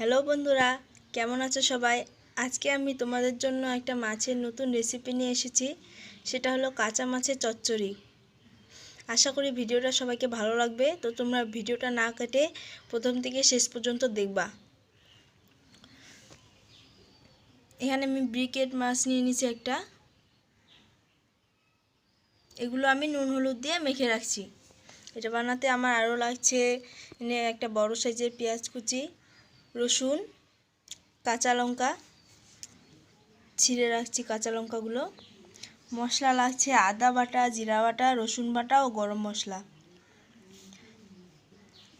Hello বন্ধুরা, কেমন আছো সবাই? আজকে আমি তোমাদের জন্য একটা মাছের নতুন রেসিপি নিয়ে এসেছি। সেটা হলো কাঁচা মাছের চচ্চড়ি। আশা করি ভিডিওটা সবাইকে ভালো লাগবে। তো তোমরা ভিডিওটা না কেটে প্রথম থেকে শেষ পর্যন্ত দেখবা। এখানে আমি ব্রিকেট মাছ নিয়ে নিয়েছি একটা। এগুলো আমি নুন হলুদ দিয়ে মেখে রাখছি। এটা বানাতে আমার আরও লাগছে একটা বড় সাইজের পেঁয়াজ কুচি, রসুন, কাঁচা লঙ্কা ছিঁড়ে রাখছি কাঁচা লঙ্কাগুলো। মশলা লাগছে আদা বাটা, জিরা বাটা, রসুন বাটা ও গরম মশলা।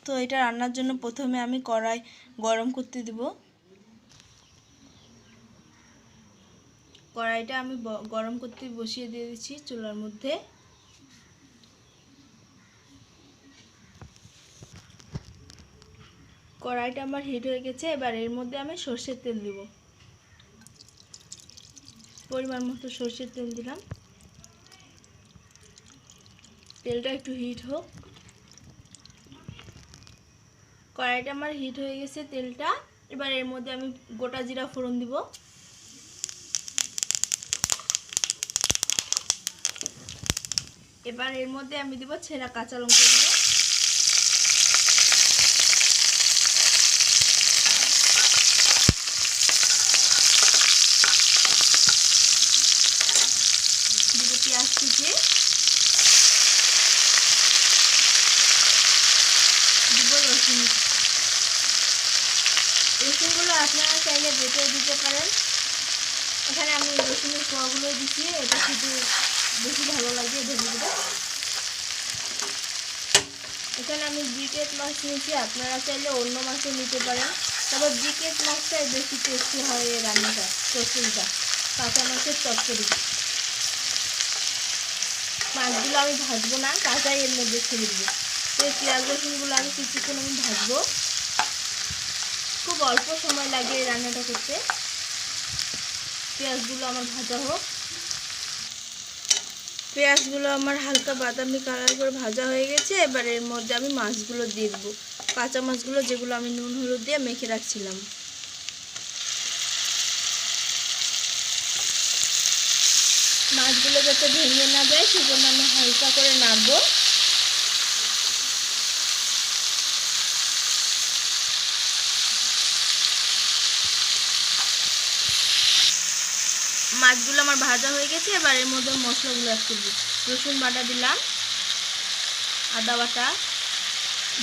তো এটা রান্নার জন্য প্রথমে আমি কড়াই গরম করতে দেব। কড়াইটা আমি গরম করতে বসিয়ে দিয়ে দিচ্ছি চুলার মধ্যে। কড়াইটা আমার হিট হয়ে গেছে। এবার এর মধ্যে আমি সরষের তেল দেব। পরিমাণ মতো সরষের তেল দিলাম। তেলটা একটু হিট হোক। কড়াইটা আমার হিট হয়ে গেছে তেলটা। এবার এর মধ্যে আমি গোটা জিরা ফোড়ন দিব। এবার এর মধ্যে আমি দিব ছেঁড়া কাঁচা লঙ্কা দিব। দিব পেঁয়াজ কুচি, দিব রসুন। রসুনগুলো আপনারা চাইলে বেটে দিতে পারেন। এখানে আমি রসুনের কোয়াগুলো দিচ্ছি, এটা খেতে বেশি ভালো লাগে ভেজে। এখানে আমি ব্রিকেট মাছ নিয়েছি, আপনারা চাইলে অন্য মাছও নিতে পারেন। তবে ব্রিকেট মাছটাই বেশি টেস্টি হয় এই রান্নাটা, চচ্চড়িটা, কাঁচা মাছের চচ্চড়ি। মাছগুলো আমি ভাজবো না, কাঁচাই এর মধ্যে ছেড়ে দেবো। তো এই পেঁয়াজ রসুনগুলো আমি কিছুক্ষণ আমি ভাজবো। খুব অল্প সময় লাগে এই রান্নাটা করতে। পেঁয়াজগুলো আমার ভাজা হোক। পেঁয়াজগুলো আমার হালকা বাদামি কালার করে ভাজা হয়ে গেছে। এবার এর মধ্যে আমি মাছগুলো দিয়ে দেবো, কাঁচা মাছগুলো যেগুলো আমি নুন হলুদ দিয়ে মেখে রাখছিলাম। মাছগুলো যাতে ভেঙে না যায় সেজন্য আমি হালকা করে নাড়বো। মাছগুলো আমার ভাজা হয়ে গেছে। এবার এর মধ্যে মশলাগুলো অ্যাড করবো। রসুন বাটা দিলাম, আদা বাটা,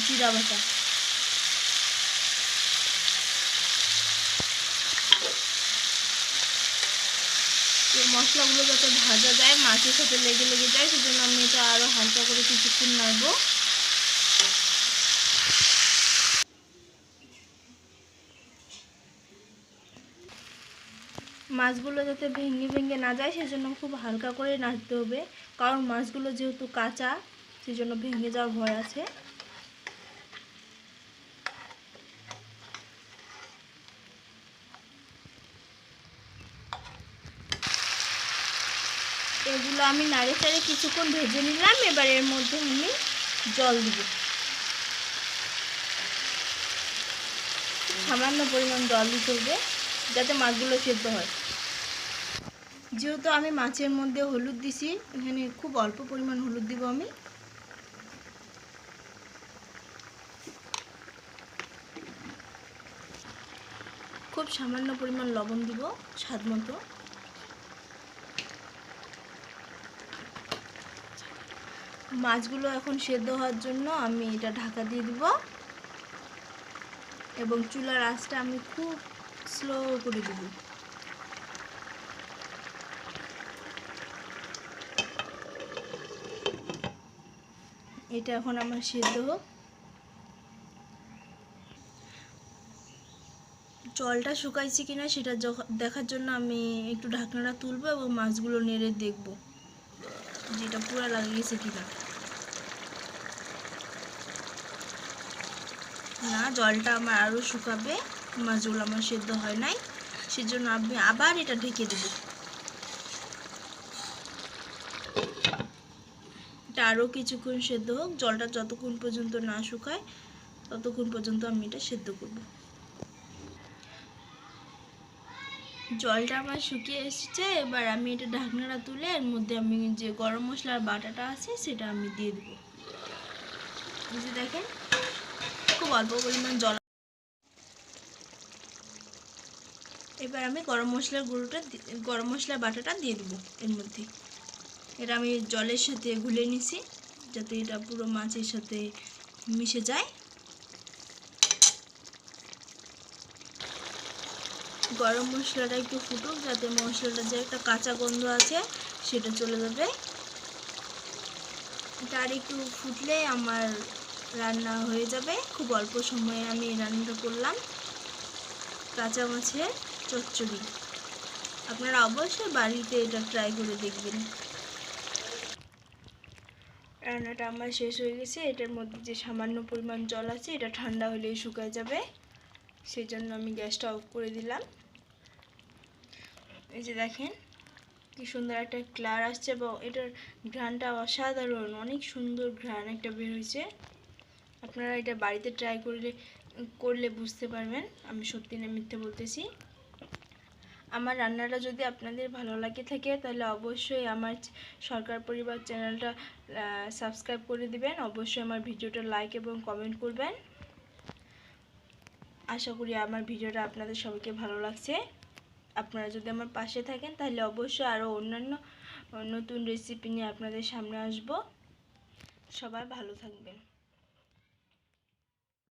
জিরা বাটা। এই মশলাগুলো যাতে ভাজা যায়, মাছের সাথে লেগে লেগে যায়, সেজন্য আমি এটা আরও হালকা করে কিছুক্ষণ নাড়বো। মাছগুলো যাতে ভেঙে ভেঙে না যায় সেজন্য খুব হালকা করে নাড়তে হবে, কারণ মাছগুলো যেহেতু কাঁচা সেজন্য ভেঙে যাওয়ার ভয় আছে। এগুলো আমি নাড়ে চাড়ে কিছুক্ষণ ভেজে নিলাম। এবার এর মধ্যে আমি জল দিব, সামান্য পরিমাণ জল দিতে হবে যাতে মাছগুলো সেদ্ধ হয়। যেহেতু আমি মাছের মধ্যে হলুদ দিছি, এখানে খুব অল্প পরিমাণ হলুদ দিব আমি। খুব সামান্য পরিমাণ লবণ দিব স্বাদ মতো। মাছগুলো এখন সেদ্ধ হওয়ার জন্য আমি এটা ঢাকা দিয়ে দিব এবং চুলার আঁচটা আমি খুব স্লো করে দেব। এটা এখন আমার সেদ্ধ হোক। জলটা শুকাইছে কিনা সেটা দেখার জন্য আমি একটু ঢাকনাটা তুলবো এবং মাছগুলো নেড়ে দেখব যেটা পুরো লাগিয়েছে কিনা। না, জলটা আমার আরও শুকাবে, মাছগুলো আমার সেদ্ধ হয় নাই, সেজন্য আমি আবার এটা ঢেকে দেব। এটা আরও কিছুক্ষণ সেদ্ধ হোক। জলটা যতক্ষণ পর্যন্ত না শুকায় ততক্ষণ পর্যন্ত আমি এটা সেদ্ধ করব। জলটা আমার শুকিয়ে এসেছে। এবার আমি এটা ঢাকনাটা তুলে এর মধ্যে আমি যে গরম মশলার বাটাটা আছে সেটা আমি দিয়ে দেবো। এই যে দেখেন খুব অল্প পরিমাণ জল। এবার আমি গরম মশলার বাটাটা দিয়ে দেবো এর মধ্যে। এটা আমি জলের সাথে গুলে নিছি যাতে এটা পুরো মাছের সাথে মিশে যায়। গরম মশলাটা একটু ফুটুক যাতে মশলাটা যে একটা কাঁচা গন্ধ আছে সেটা চলে যাবে। এটা আর একটু ফুটলে আমার রান্না হয়ে যাবে। খুব অল্প সময়ে আমি এই রান্নাটা করলাম, কাঁচা মাছের চচ্চড়ি। আপনারা অবশ্যই বাড়িতে এটা ট্রাই করে দেখবেন। রান্নাটা আমার শেষ হয়ে গেছে। এটার মধ্যে যে সামান্য পরিমাণ জল আছে এটা ঠান্ডা হলেই শুকায় যাবে, সেই জন্য আমি গ্যাসটা অফ করে দিলাম। এই যে দেখেন কি সুন্দর একটা কালার আসছে এবং এটার ঘ্রাণটা অসাধারণ, অনেক সুন্দর ঘ্রাণ একটা বের হয়েছে। আপনারা এটা বাড়িতে ট্রাই করলে বুঝতে পারবেন আমি সত্যি না মিথ্যে বলতেছি। আমার রান্নাটা যদি আপনাদের ভালো লাগে থাকে তাহলে অবশ্যই আমার সরকার পরিবার চ্যানেলটা সাবস্ক্রাইব করে দিবেন। অবশ্যই আমার ভিডিওটা লাইক এবং কমেন্ট করবেন। আশা করি আমার ভিডিওটা আপনাদের সবাইকে ভালো লাগছে। আপনারা যদি আমার পাশে থাকেন তাহলে অবশ্যই আরও অন্যান্য নতুন রেসিপি নিয়ে আপনাদের সামনে আসব। সবাই ভালো থাকবেন।